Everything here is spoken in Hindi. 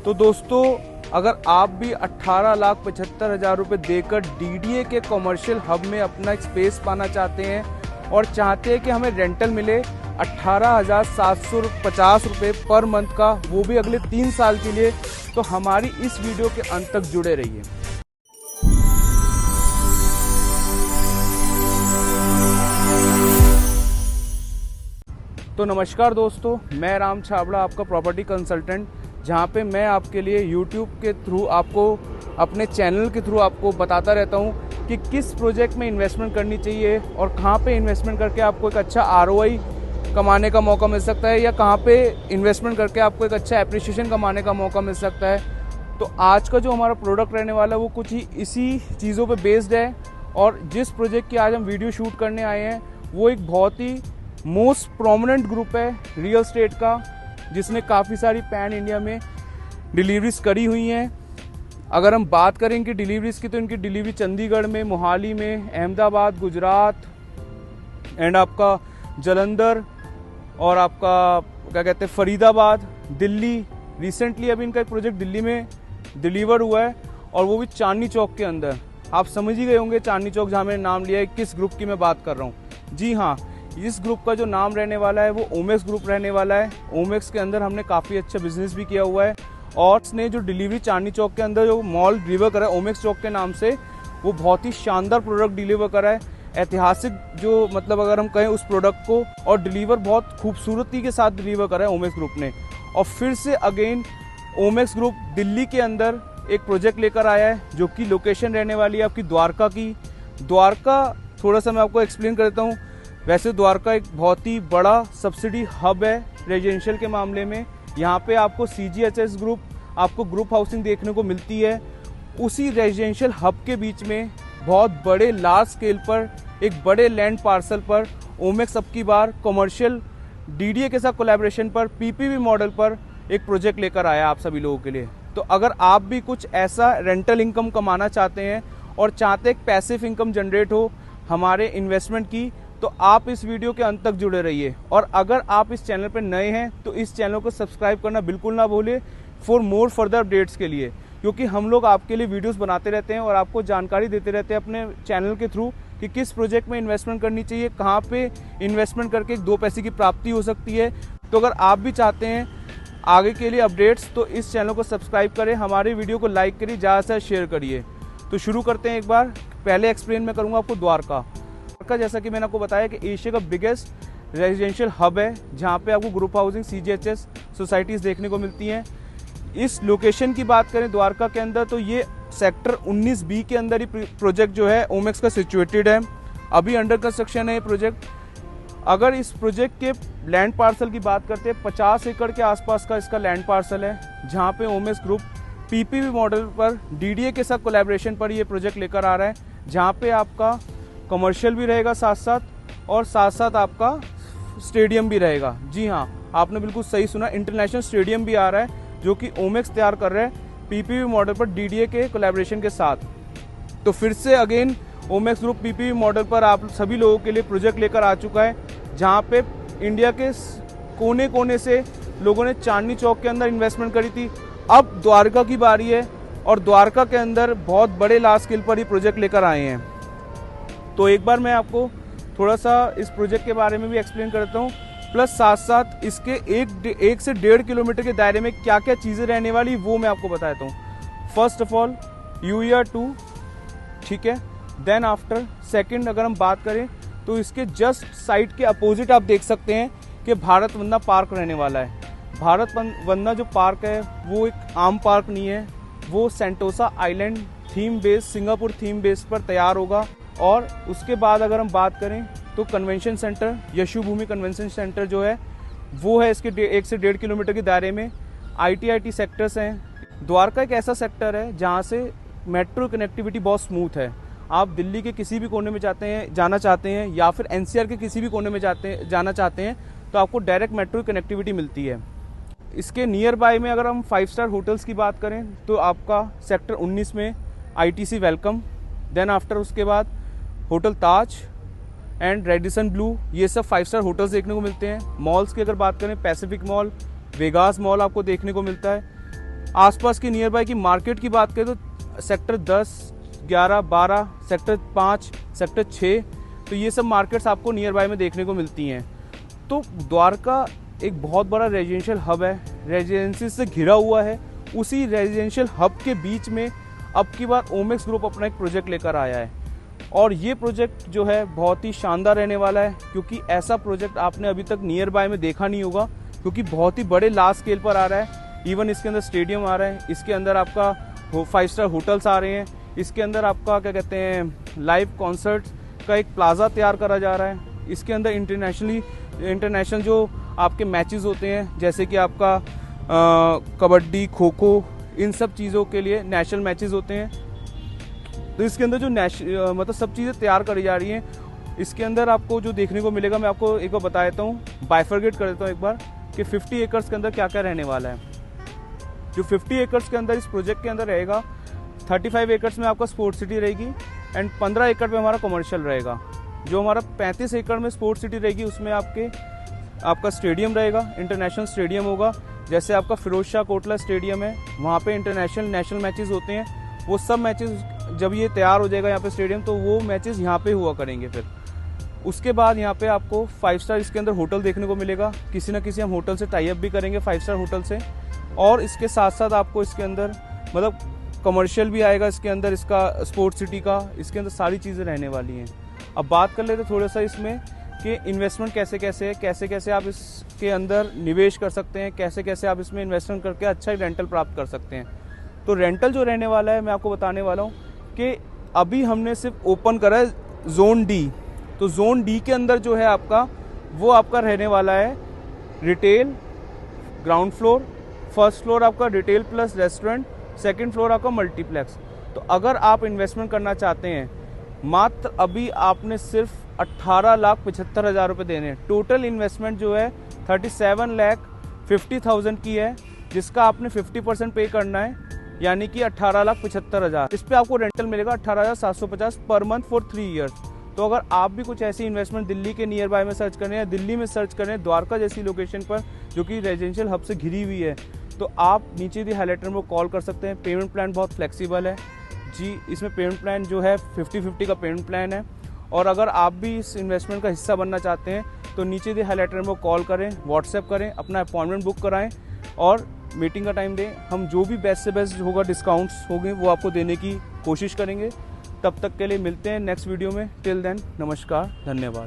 तो दोस्तों, अगर आप भी 18,75,000 रुपये देकर डीडीए के कॉमर्शियल हब में अपना स्पेस पाना चाहते हैं और चाहते हैं कि हमें रेंटल मिले 18,750 रुपये पर मंथ का, वो भी अगले 3 साल के लिए, तो हमारी इस वीडियो के अंत तक जुड़े रहिए। तो नमस्कार दोस्तों, मैं राम छाबड़ा, आपका प्रॉपर्टी कंसल्टेंट, जहां पे मैं आपके लिए YouTube के थ्रू आपको, अपने चैनल के थ्रू आपको बताता रहता हूं कि किस प्रोजेक्ट में इन्वेस्टमेंट करनी चाहिए और कहां पे इन्वेस्टमेंट करके आपको एक अच्छा ROI कमाने का मौका मिल सकता है, या कहां पे इन्वेस्टमेंट करके आपको एक अच्छा एप्रिसिएशन कमाने का मौका मिल सकता है। तो आज का जो हमारा प्रोडक्ट रहने वाला है वो कुछ ही इसी चीज़ों पे बेस्ड है। और जिस प्रोजेक्ट की आज हम वीडियो शूट करने आए हैं वो एक बहुत ही मोस्ट प्रोमिनेंट ग्रुप है रियल एस्टेट का, जिसने काफ़ी सारी पैन इंडिया में डिलीवरीज करी हुई हैं। अगर हम बात करें इनकी डिलीवरीज की, तो इनकी डिलीवरी चंडीगढ़ में, मोहाली में, अहमदाबाद, गुजरात एंड आपका जलंधर और आपका क्या कहते हैं फरीदाबाद, दिल्ली। रिसेंटली अभी इनका एक प्रोजेक्ट दिल्ली में डिलीवर हुआ है और वो भी चांदनी चौक के अंदर। आप समझ ही गए होंगे चांदनी चौक जहाँ मैंने नाम लिया है, किस ग्रुप की मैं बात कर रहा हूँ। जी हाँ, इस ग्रुप का जो नाम रहने वाला है वो ओमेक्स ग्रुप रहने वाला है। ओमेक्स के अंदर हमने काफ़ी अच्छा बिजनेस भी किया हुआ है और उसने जो डिलीवरी चांदनी चौक के अंदर जो मॉल डिलीवर करा है ओमेक्स चौक के नाम से, वो बहुत ही शानदार प्रोडक्ट डिलीवर करा है। ऐतिहासिक जो मतलब अगर हम कहें उस प्रोडक्ट को, और डिलीवर बहुत खूबसूरती के साथ डिलीवर करा है ओमेक्स ग्रुप ने। और फिर से अगेन ओमेक्स ग्रुप दिल्ली के अंदर एक प्रोजेक्ट लेकर आया है, जो कि लोकेशन रहने वाली है आपकी द्वारका की। द्वारका थोड़ा सा मैं आपको एक्सप्लेन कर देता हूँ। वैसे द्वारका एक बहुत ही बड़ा सब्सिडी हब है रेजिडेंशियल के मामले में। यहाँ पे आपको CGHS ग्रुप, आपको ग्रुप हाउसिंग देखने को मिलती है। उसी रेजिडेंशियल हब के बीच में बहुत बड़े लार्ज स्केल पर एक बड़े लैंड पार्सल पर ओमेक्स अब की बार कमर्शियल DDA के साथ कोलैबोरेशन पर PPP मॉडल पर एक प्रोजेक्ट लेकर आया आप सभी लोगों के लिए। तो अगर आप भी कुछ ऐसा रेंटल इनकम कमाना चाहते हैं और चाहते एक पैसिव इनकम जनरेट हो हमारे इन्वेस्टमेंट की, तो आप इस वीडियो के अंत तक जुड़े रहिए। और अगर आप इस चैनल पर नए हैं तो इस चैनल को सब्सक्राइब करना बिल्कुल ना भूलिए फॉर मोर फर्दर अपडेट्स के लिए, क्योंकि हम लोग आपके लिए वीडियोस बनाते रहते हैं और आपको जानकारी देते रहते हैं अपने चैनल के थ्रू कि किस प्रोजेक्ट में इन्वेस्टमेंट करनी चाहिए, कहाँ पे इन्वेस्टमेंट करके एक 2 पैसे की प्राप्ति हो सकती है। तो अगर आप भी चाहते हैं आगे के लिए अपडेट्स, तो इस चैनल को सब्सक्राइब करें, हमारे वीडियो को लाइक करिए, ज़्यादा से शेयर करिए। तो शुरू करते हैं। एक बार पहले एक्सप्लेन मैं करूँगा आपको द्वारका। जैसा कि मैंने आपको बताया कि एशिया का बिगेस्ट रेजिडेंशियल हब है, जहाँ पे आपको ग्रुप हाउसिंग CGHS सोसाइटीज़ देखने को मिलती हैं। इस लोकेशन की बात करें द्वारका के अंदर, तो ये सेक्टर 19B के अंदर ही प्रोजेक्ट जो है ओमेक्स का सिचुएटेड है। अभी अंडर कंस्ट्रक्शन है ये प्रोजेक्ट। अगर इस प्रोजेक्ट के लैंड पार्सल की बात करते हैं, 50 एकड़ के आसपास का इसका लैंड पार्सल है, जहाँ पे ओमेक्स ग्रुप PPP मॉडल पर DDA के साथ कोलैबोरेशन पर ये प्रोजेक्ट लेकर आ रहा है, जहाँ पे आपका कमर्शियल भी रहेगा साथ साथ, और साथ साथ आपका स्टेडियम भी रहेगा। जी हाँ, आपने बिल्कुल सही सुना, इंटरनेशनल स्टेडियम भी आ रहा है, जो कि ओमेक्स तैयार कर रहे हैं PPP मॉडल पर DDA के कोलैबोरेशन के साथ। तो फिर से again Omaxe group PPP model पर आप सभी लोगों के लिए प्रोजेक्ट लेकर आ चुका है, जहाँ पे इंडिया के कोने कोने से लोगों ने चांदनी चौक के अंदर इन्वेस्टमेंट करी थी। अब द्वारका की बारी है और द्वारका के अंदर बहुत बड़े लार्ज स्केल पर ही प्रोजेक्ट लेकर आए हैं। तो एक बार मैं आपको थोड़ा सा इस प्रोजेक्ट के बारे में भी एक्सप्लेन करता हूँ, प्लस साथ साथ इसके 1 से 1.5 किलोमीटर के दायरे में क्या क्या चीज़ें रहने वाली वो मैं आपको बताता हूँ। फर्स्ट ऑफ ऑल UER 2, ठीक है। देन आफ्टर सेकंड अगर हम बात करें तो इसके जस्ट साइड के अपोजिट आप देख सकते हैं कि भारत वंदना पार्क रहने वाला है। भारत वंदना जो पार्क है वो एक आम पार्क नहीं है, वो Sentosa island theme base, Singapore theme base पर तैयार होगा। और उसके बाद अगर हम बात करें तो कन्वेंशन सेंटर, यशु भूमि कन्वेंशन सेंटर जो है वो है इसके 1 से 1.5 किलोमीटर के दायरे में। IT सेक्टर्स हैं। द्वारका एक ऐसा सेक्टर है जहाँ से मेट्रो कनेक्टिविटी बहुत स्मूथ है। आप दिल्ली के किसी भी कोने में जाना चाहते हैं या फिर NCR के किसी भी कोने में जाना चाहते हैं तो आपको डायरेक्ट मेट्रो कनेक्टिविटी मिलती है। इसके नियर बाय में अगर हम 5 स्टार होटल्स की बात करें तो आपका सेक्टर 19 में ITC वेलकम, देन आफ्टर उसके बाद hotel Taj and Radisson Blu, ये सब 5 स्टार होटल्स देखने को मिलते हैं। मॉल्स की अगर बात करें पैसिफिक मॉल, वेगास मॉल आपको देखने को मिलता है। आसपास की नियर बाय की मार्केट की बात करें तो सेक्टर 10, 11, 12, सेक्टर 5, सेक्टर 6, तो ये सब मार्केट्स आपको नियर बाय में देखने को मिलती हैं। तो द्वारका एक बहुत बड़ा रेजिडेंशियल हब है, रेजिडेंसी से घिरा हुआ है। उसी रेजिडेंशियल हब के बीच में अब की बार ओमेक्स ग्रुप अपना एक प्रोजेक्ट लेकर आया है, और ये प्रोजेक्ट जो है बहुत ही शानदार रहने वाला है, क्योंकि ऐसा प्रोजेक्ट आपने अभी तक नियर बाय में देखा नहीं होगा, क्योंकि बहुत ही बड़े लार्ज स्केल पर आ रहा है। इवन इसके अंदर स्टेडियम आ रहा है, इसके अंदर आपका 5 स्टार होटल्स आ रहे हैं, इसके अंदर आपका क्या कहते हैं लाइव कॉन्सर्ट का एक प्लाजा तैयार करा जा रहा है, इसके अंदर इंटरनेशनल जो आपके मैचेस होते हैं, जैसे कि आपका कबड्डी, खो खो, इन सब चीज़ों के लिए नेशनल मैचेस होते हैं। तो इसके अंदर जो मतलब सब चीज़ें तैयार करी जा रही हैं। इसके अंदर आपको जो देखने को मिलेगा, मैं आपको एक बार बता देता हूँ, बाइफरगेट कर देता हूँ एक बार कि 50 एकर्स के अंदर क्या क्या रहने वाला है। जो 50 एकर्स के अंदर इस प्रोजेक्ट के अंदर रहेगा, 35 एकर्स में आपका स्पोर्ट्स सिटी रहेगी एंड 15 एकड़ पे हमारा कमर्शियल रहेगा। जो हमारा 35 एकड़ में स्पोर्ट्स सिटी रहेगी, उसमें आपका स्टेडियम रहेगा, इंटरनेशनल स्टेडियम होगा। जैसे आपका फिरोज शाह कोटला स्टेडियम है, वहाँ पे इंटरनेशनल नेशनल मैचेस होते हैं। वो सब मैचेस जब ये तैयार हो जाएगा यहाँ पे स्टेडियम, तो वो मैचेस यहाँ पे हुआ करेंगे। फिर उसके बाद यहाँ पे आपको 5 स्टार इसके अंदर होटल देखने को मिलेगा। किसी ना किसी हम होटल से टाई अप भी करेंगे 5 स्टार होटल से, और इसके साथ साथ आपको इसके अंदर मतलब कमर्शियल भी आएगा इसके अंदर, इसका स्पोर्ट्स सिटी का, इसके अंदर सारी चीज़ें रहने वाली हैं। अब बात कर लेते थोड़ा सा इसमें कि इन्वेस्टमेंट कैसे कैसे है, कैसे कैसे आप इसके अंदर निवेश कर सकते हैं, कैसे कैसे आप इसमें इन्वेस्टमेंट करके अच्छा रेंटल प्राप्त कर सकते हैं। तो रेंटल जो रहने वाला है, मैं आपको बताने वाला हूँ कि अभी हमने सिर्फ ओपन करा है जोन डी। तो जोन डी के अंदर जो है आपका, वो आपका रहने वाला है retail, ground floor, first floor आपका retail plus restaurant, second floor आपका मल्टीप्लेक्स। तो अगर आप इन्वेस्टमेंट करना चाहते हैं, मात्र अभी आपने सिर्फ 18,75,000 रुपये देने हैं। टोटल इन्वेस्टमेंट जो है 37,50,000 की है, जिसका आपने 50% पे करना है, यानी कि 18,75,000। इस पे आपको रेंटल मिलेगा 18,750 पर मंथ फॉर 3 ईयर्स। तो अगर आप भी कुछ ऐसी इन्वेस्टमेंट दिल्ली के नियर बाय में सर्च करें, या दिल्ली में सर्च करें द्वारका जैसी लोकेशन पर जो कि रेजिडेंशियल हब से घिरी हुई है, तो आप नीचे दी हाईलाइटर में कॉल कर सकते हैं। पेमेंट प्लान बहुत फ्लेक्सिबल है जी, इसमें पेमेंट प्लान जो है 50-50 का पेमेंट प्लान है। और अगर आप भी इस इन्वेस्टमेंट का हिस्सा बनना चाहते हैं, तो नीचे दी हाईलाइटर में कॉल करें, व्हाट्सएप करें, अपना अपॉइंटमेंट बुक कराएं और मीटिंग का टाइम दें। हम जो भी बेस्ट से बेस्ट होगा, डिस्काउंट्स होंगे, वो आपको देने की कोशिश करेंगे। तब तक के लिए मिलते हैं नेक्स्ट वीडियो में। टिल देन, नमस्कार, धन्यवाद।